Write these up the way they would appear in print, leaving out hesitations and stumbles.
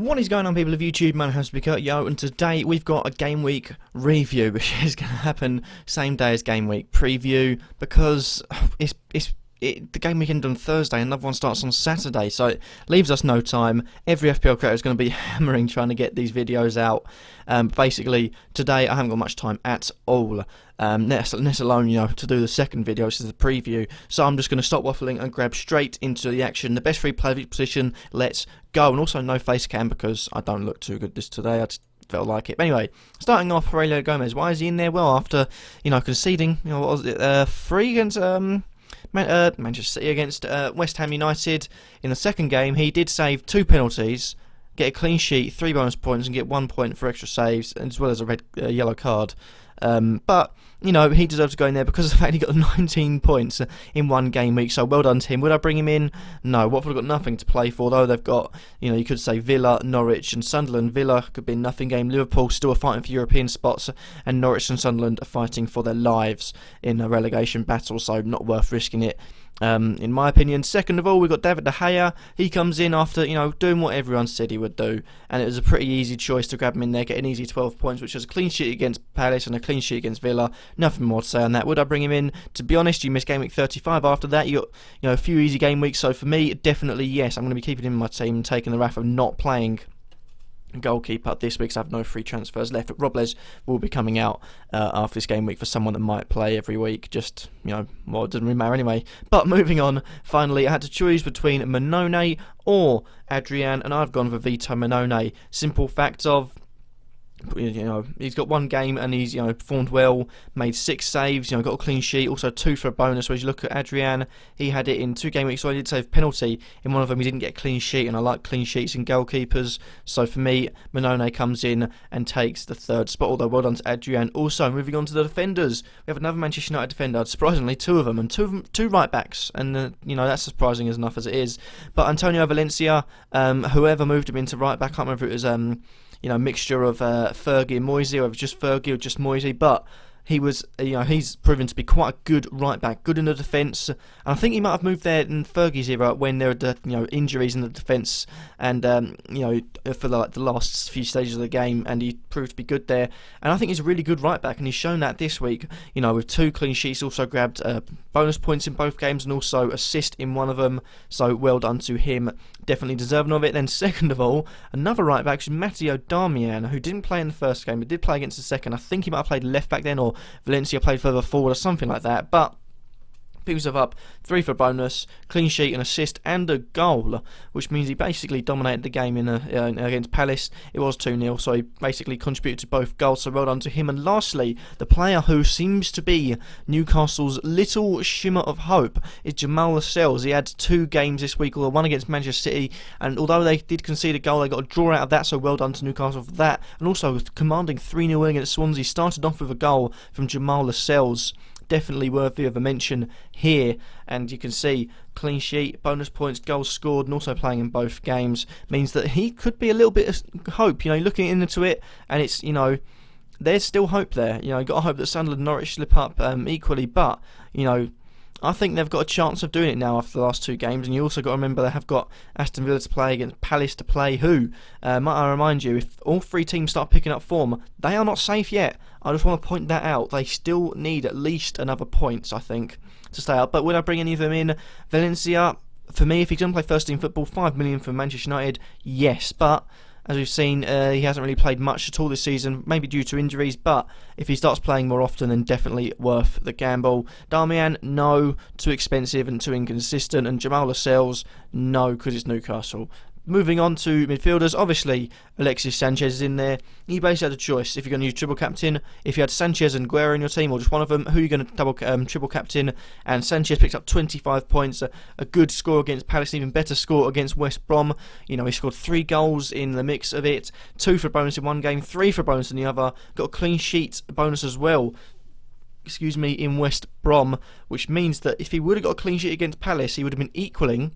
What is going on, people of YouTube? My name is Kurtyoy, and today we've got a game week review, which is going to happen same day as game week preview, because the game week ended on Thursday and another one starts on Saturday, so it leaves us no time. Every FPL creator is going to be hammering trying to get these videos out. Basically, today I haven't got much time at all, let alone, to do the second video, which is the preview. So I'm just going to stop waffling and grab straight into the action. The best free player of each position, let's go. And also no face cam because I don't look too good this today. I just felt like it. But anyway, starting off, Aurelio Gomez. Why is he in there? Well, after conceding, what was it, 3 against Manchester City against West Ham United in the second game, he did save 2 penalties, get a clean sheet, 3 bonus points, and get 1 point for extra saves, as well as a yellow card. But he deserves to go in there because of the fact he got 19 points in one game week, so well done to him. Would I bring him in? No. Watford have got nothing to play for, though. They've got, you could say Villa, Norwich and Sunderland. Villa could be a nothing game. Liverpool still are fighting for European spots, and Norwich and Sunderland are fighting for their lives in a relegation battle, so not worth risking it. In my opinion. Second of all, we've got David De Gea. He comes in after doing what everyone said he would do, and it was a pretty easy choice to grab him in there, get an easy 12 points, which was a clean sheet against Palace and a clean sheet against Villa. Nothing more to say on that. Would I bring him in? To be honest, you missed game week 35. After that, you got a few easy game weeks, so for me, definitely yes. I'm going to be keeping him in my team and taking the wrath of not playing goalkeeper this week, so I have no free transfers left. But Robles will be coming out after this game week for someone that might play every week. Just, well, it doesn't really matter anyway. But moving on, finally, I had to choose between Manone or Adrian, and I've gone for Vito Manone. Simple fact of, he's got 1 game and he's performed well, made 6 saves, got a clean sheet, also 2 for a bonus. Whereas you look at Adrian, he had it in 2 game weeks, so he did save penalty. In one of them he didn't get a clean sheet, and I like clean sheets in goalkeepers, so for me Manone comes in and takes the 3rd spot, although well done to Adrian. Also, moving on to the defenders, we have another Manchester United defender, surprisingly 2 of them, and 2 right backs, and that's surprising as enough as it is. But Antonio Valencia, whoever moved him into right back, I can't remember if it was mixture of Fergie and Moisey, or just Fergie or just Moisey, but he was, he's proven to be quite a good right back, good in the defence, and I think he might have moved there in Fergie's era when there were injuries in the defence, and for the last few stages of the game, and he proved to be good there. And I think he's a really good right back, and he's shown that this week. With 2 clean sheets, also grabbed bonus points in both games, and also assist in one of them. So well done to him, definitely deserving of it. Then second of all, another right back, which is Matteo Darmian, who didn't play in the first game, but did play against the second. I think he might have played left back then, or Valencia played further forward or something like that, but picks himself up 3 for a bonus, clean sheet, an assist and a goal, which means he basically dominated the game against Palace. It was 2-0, so he basically contributed to both goals, so well done to him. And lastly, the player who seems to be Newcastle's little shimmer of hope is Jamal Lascelles. He had 2 games this week, although 1 against Manchester City, and although they did concede a goal, they got a draw out of that, so well done to Newcastle for that. And also commanding 3-0 win against Swansea, started off with a goal from Jamal Lascelles. Definitely worthy of a mention here, and you can see clean sheet, bonus points, goals scored, and also playing in both games means that he could be a little bit of hope. Looking into it, and it's there's still hope there. You got to hope that Sunderland and Norwich slip up equally, but I think they've got a chance of doing it now after the last 2 games, and you also got to remember they have got Aston Villa to play against Palace to play, who, might I remind you, if all 3 teams start picking up form, they are not safe yet. I just want to point that out. They still need at least another points, I think, to stay up. But would I bring any of them in? Valencia, for me, if he's going to play first team football, 5 million for Manchester United, yes, but as we've seen, he hasn't really played much at all this season, maybe due to injuries, but if he starts playing more often, then definitely worth the gamble. Darmian, no, too expensive and too inconsistent, and Jamal Lascelles, no, because it's Newcastle. Moving on to midfielders, obviously Alexis Sanchez is in there. You basically had a choice if you're going to use triple captain. If you had Sanchez and Guerra in your team, or just one of them, who are you going to triple captain? And Sanchez picks up 25 points, a good score against Palace, an even better score against West Brom. He scored 3 goals in the mix of it, 2 for a bonus in one game, 3 for a bonus in the other. Got a clean sheet bonus as well, in West Brom, which means that if he would have got a clean sheet against Palace, he would have been equaling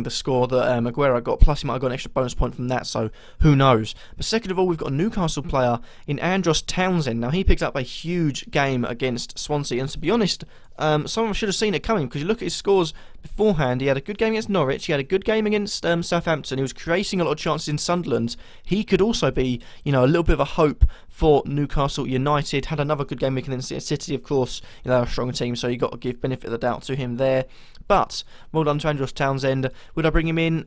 the score that Aguero got, plus he might have got an extra bonus point from that, so who knows. But second of all, we've got a Newcastle player in Andros Townsend. Now, he picked up a huge game against Swansea, and to be honest, someone should have seen it coming, because you look at his scores beforehand. He had a good game against Norwich, he had a good game against Southampton, he was creating a lot of chances in Sunderland. He could also be, a little bit of a hope for Newcastle United. Had another good game week against City, of course. They're a strong team, so you got to give benefit of the doubt to him there. But well done to Andros Townsend. Would I bring him in?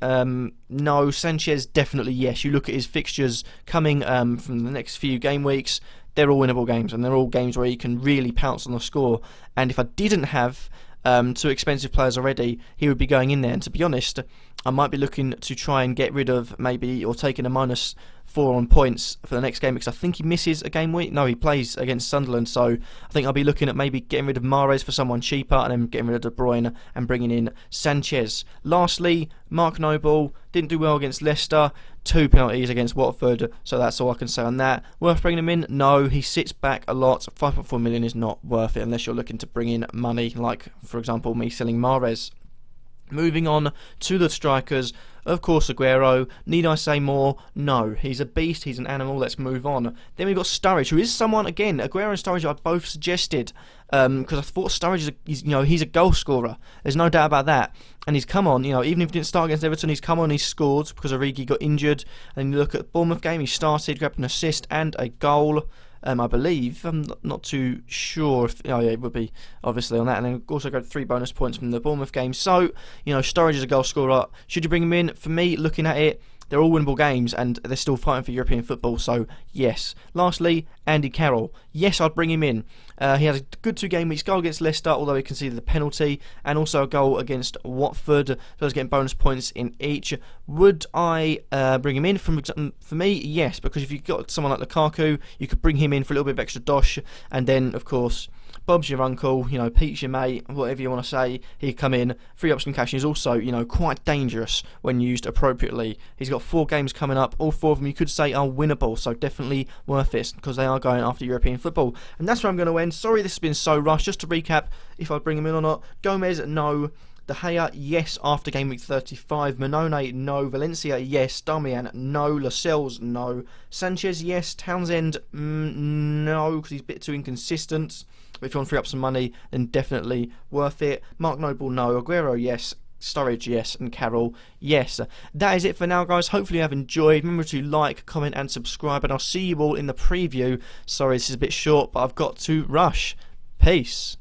No. Sanchez, definitely yes. You look at his fixtures coming from the next few game weeks. They're all winnable games, and they're all games where you can really pounce on the score. And if I didn't have two expensive players already, he would be going in there. And to be honest, I might be looking to try and get rid of or taking a -4 on points for the next game, because I think he misses a game week. No, he plays against Sunderland, so I think I'll be looking at maybe getting rid of Mahrez for someone cheaper, and then getting rid of De Bruyne and bringing in Sanchez. Lastly, Mark Noble didn't do well against Leicester. 2 penalties against Watford, so that's all I can say on that. Worth bringing him in? No, he sits back a lot. 5.4 million is not worth it unless you're looking to bring in money, like for example me selling Mahrez. Moving on to the strikers, of course Aguero. Need I say more? No. He's a beast, he's an animal, let's move on. Then we've got Sturridge, who is someone, again, Aguero and Sturridge I both suggested, because I thought Sturridge he's a goal scorer. There's no doubt about that. And he's come on, even if he didn't start against Everton, he's come on, he's scored, because Origi got injured. And you look at the Bournemouth game, he started, grabbed an assist and a goal. I believe. I'm not too sure if... Oh, yeah, it would be, obviously, on that. And then also got 3 bonus points from the Bournemouth game. So, Sturridge is a goal scorer. Should you bring him in? For me, looking at it, they're all winnable games, and they're still fighting for European football, so yes. Lastly, Andy Carroll. Yes, I'd bring him in. He had a good 2 game weeks, goal against Leicester, although he conceded the penalty, and also a goal against Watford, so I was getting bonus points in each. Would I bring him in? For me, yes, because if you've got someone like Lukaku, you could bring him in for a little bit of extra dosh, and then, of course, Bob's your uncle, Pete's your mate, whatever you want to say. He'd come in, free up some cash. He's also, quite dangerous when used appropriately. He's got 4 games coming up. All 4 of them you could say are winnable, so definitely worth it, because they are going after European football. And that's where I'm going to end. Sorry this has been so rushed. Just to recap, if I bring him in or not. Gomez, no. De Gea, yes, after game week 35. Manone, no. Valencia, yes. Darmian, no. Lascelles, no. Sanchez, yes. Townsend, no, because he's a bit too inconsistent. But if you want to free up some money, then definitely worth it. Mark Noble, no. Aguero, yes. Sturridge, yes. And Carroll, yes. That is it for now, guys. Hopefully you have enjoyed. Remember to like, comment and subscribe, and I'll see you all in the preview. Sorry, this is a bit short, but I've got to rush. Peace.